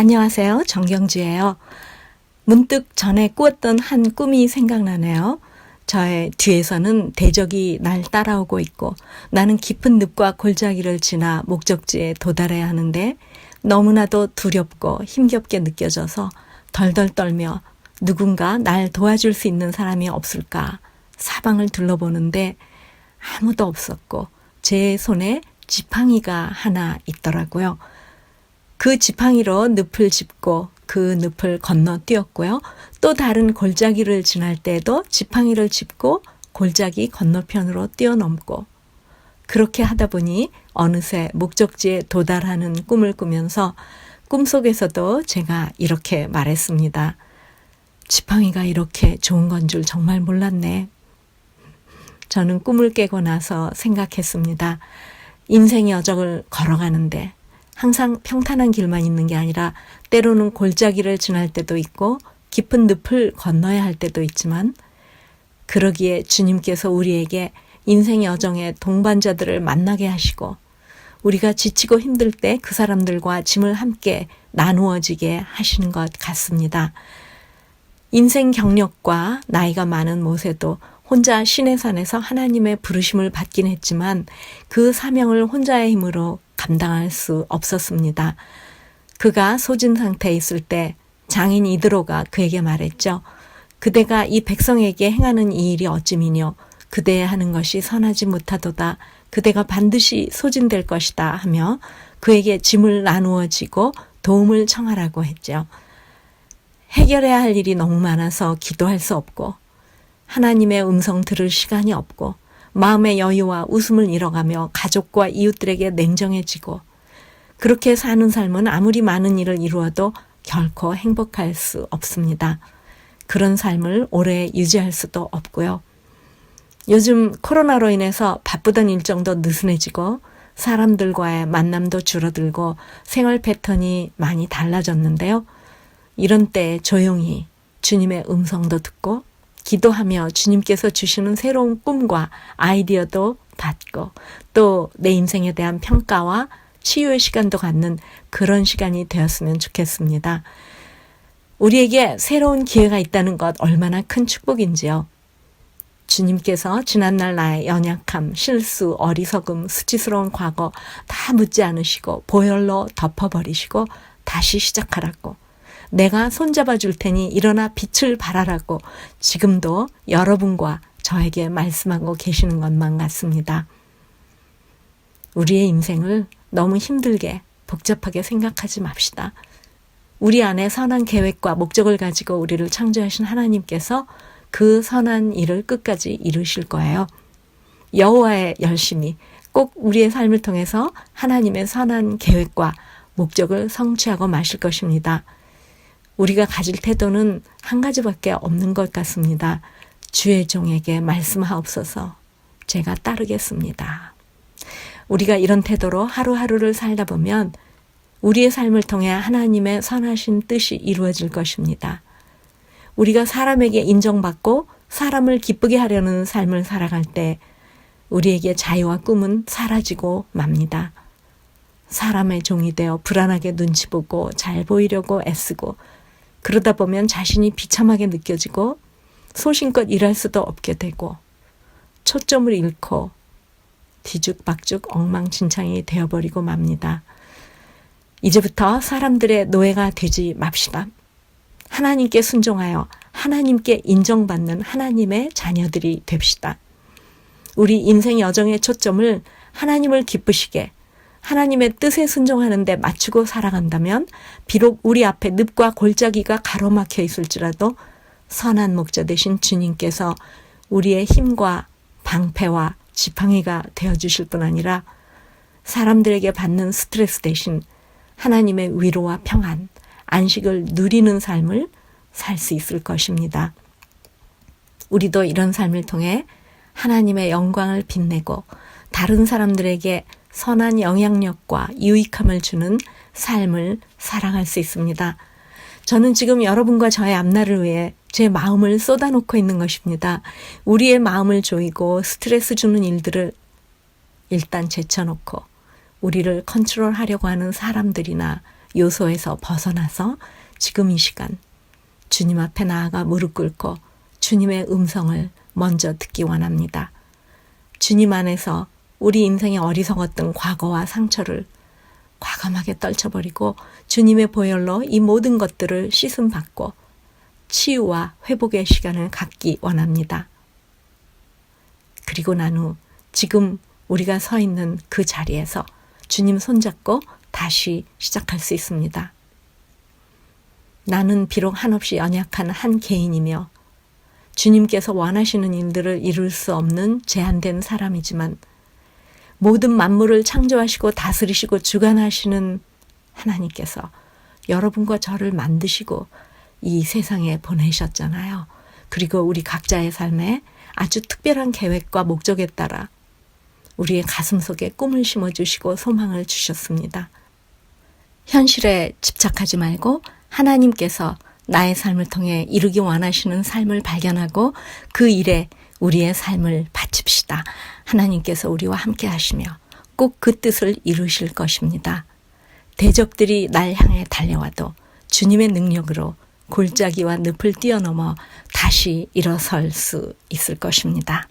안녕하세요. 정경주예요. 문득 전에 꾸었던 한 꿈이 생각나네요. 저의 뒤에서는 대적이 날 따라오고 있고 나는 깊은 늪과 골짜기를 지나 목적지에 도달해야 하는데 너무나도 두렵고 힘겹게 느껴져서 덜덜 떨며 누군가 날 도와줄 수 있는 사람이 없을까 사방을 둘러보는데 아무도 없었고 제 손에 지팡이가 하나 있더라고요. 그 지팡이로 늪을 짚고 그 늪을 건너뛰었고요. 또 다른 골짜기를 지날 때에도 지팡이를 짚고 골짜기 건너편으로 뛰어넘고 그렇게 하다 보니 어느새 목적지에 도달하는 꿈을 꾸면서 꿈속에서도 제가 이렇게 말했습니다. 지팡이가 이렇게 좋은 건 줄 정말 몰랐네. 저는 꿈을 깨고 나서 생각했습니다. 인생의 여정을 걸어가는데 항상 평탄한 길만 있는 게 아니라 때로는 골짜기를 지날 때도 있고 깊은 늪을 건너야 할 때도 있지만 그러기에 주님께서 우리에게 인생의 여정의 동반자들을 만나게 하시고 우리가 지치고 힘들 때 그 사람들과 짐을 함께 나누어지게 하시는 것 같습니다. 인생 경력과 나이가 많은 모세도 혼자 시내산에서 하나님의 부르심을 받긴 했지만 그 사명을 혼자의 힘으로 감당할 수 없었습니다. 그가 소진 상태에 있을 때 장인 이드로가 그에게 말했죠. 그대가 이 백성에게 행하는 이 일이 어찌미뇨. 그대의 하는 것이 선하지 못하도다. 그대가 반드시 소진될 것이다 하며 그에게 짐을 나누어지고 도움을 청하라고 했죠. 해결해야 할 일이 너무 많아서 기도할 수 없고 하나님의 음성 들을 시간이 없고 마음의 여유와 웃음을 잃어가며 가족과 이웃들에게 냉정해지고 그렇게 사는 삶은 아무리 많은 일을 이루어도 결코 행복할 수 없습니다. 그런 삶을 오래 유지할 수도 없고요. 요즘 코로나로 인해서 바쁘던 일정도 느슨해지고 사람들과의 만남도 줄어들고 생활 패턴이 많이 달라졌는데요. 이런 때 조용히 주님의 음성도 듣고 기도하며 주님께서 주시는 새로운 꿈과 아이디어도 받고 또 내 인생에 대한 평가와 치유의 시간도 갖는 그런 시간이 되었으면 좋겠습니다. 우리에게 새로운 기회가 있다는 것 얼마나 큰 축복인지요. 주님께서 지난날 나의 연약함, 실수, 어리석음, 수치스러운 과거 다 묻지 않으시고 보혈로 덮어버리시고 다시 시작하라고 내가 손잡아 줄 테니 일어나 빛을 발하라고 지금도 여러분과 저에게 말씀하고 계시는 것만 같습니다. 우리의 인생을 너무 힘들게 복잡하게 생각하지 맙시다. 우리 안에 선한 계획과 목적을 가지고 우리를 창조하신 하나님께서 그 선한 일을 끝까지 이루실 거예요. 여호와의 열심이 꼭 우리의 삶을 통해서 하나님의 선한 계획과 목적을 성취하고 마실 것입니다. 우리가 가질 태도는 한 가지밖에 없는 것 같습니다. 주의 종에게 말씀하옵소서 제가 따르겠습니다. 우리가 이런 태도로 하루하루를 살다 보면 우리의 삶을 통해 하나님의 선하신 뜻이 이루어질 것입니다. 우리가 사람에게 인정받고 사람을 기쁘게 하려는 삶을 살아갈 때 우리에게 자유와 꿈은 사라지고 맙니다. 사람의 종이 되어 불안하게 눈치 보고 잘 보이려고 애쓰고 그러다 보면 자신이 비참하게 느껴지고 소신껏 일할 수도 없게 되고 초점을 잃고 뒤죽박죽 엉망진창이 되어버리고 맙니다. 이제부터 사람들의 노예가 되지 맙시다. 하나님께 순종하여 하나님께 인정받는 하나님의 자녀들이 됩시다. 우리 인생 여정의 초점을 하나님을 기쁘시게 하나님의 뜻에 순종하는 데 맞추고 살아간다면 비록 우리 앞에 늪과 골짜기가 가로막혀 있을지라도 선한 목자 되신 주님께서 우리의 힘과 방패와 지팡이가 되어주실 뿐 아니라 사람들에게 받는 스트레스 대신 하나님의 위로와 평안, 안식을 누리는 삶을 살 수 있을 것입니다. 우리도 이런 삶을 통해 하나님의 영광을 빛내고 다른 사람들에게 선한 영향력과 유익함을 주는 삶을 살아갈 수 있습니다. 저는 지금 여러분과 저의 앞날을 위해 제 마음을 쏟아놓고 있는 것입니다. 우리의 마음을 조이고 스트레스 주는 일들을 일단 제쳐놓고 우리를 컨트롤하려고 하는 사람들이나 요소에서 벗어나서 지금 이 시간 주님 앞에 나아가 무릎 꿇고 주님의 음성을 먼저 듣기 원합니다. 주님 안에서 우리 인생의 어리석었던 과거와 상처를 과감하게 떨쳐버리고 주님의 보혈로 이 모든 것들을 씻음받고 치유와 회복의 시간을 갖기 원합니다. 그리고 난 후 지금 우리가 서 있는 그 자리에서 주님 손잡고 다시 시작할 수 있습니다. 나는 비록 한없이 연약한 한 개인이며 주님께서 원하시는 일들을 이룰 수 없는 제한된 사람이지만 모든 만물을 창조하시고 다스리시고 주관하시는 하나님께서 여러분과 저를 만드시고 이 세상에 보내셨잖아요. 그리고 우리 각자의 삶에 아주 특별한 계획과 목적에 따라 우리의 가슴 속에 꿈을 심어주시고 소망을 주셨습니다. 현실에 집착하지 말고 하나님께서 나의 삶을 통해 이루기 원하시는 삶을 발견하고 그 일에 우리의 삶을 바칩시다. 하나님께서 우리와 함께 하시며 꼭 그 뜻을 이루실 것입니다. 대적들이 날 향해 달려와도 주님의 능력으로 골짜기와 늪을 뛰어넘어 다시 일어설 수 있을 것입니다.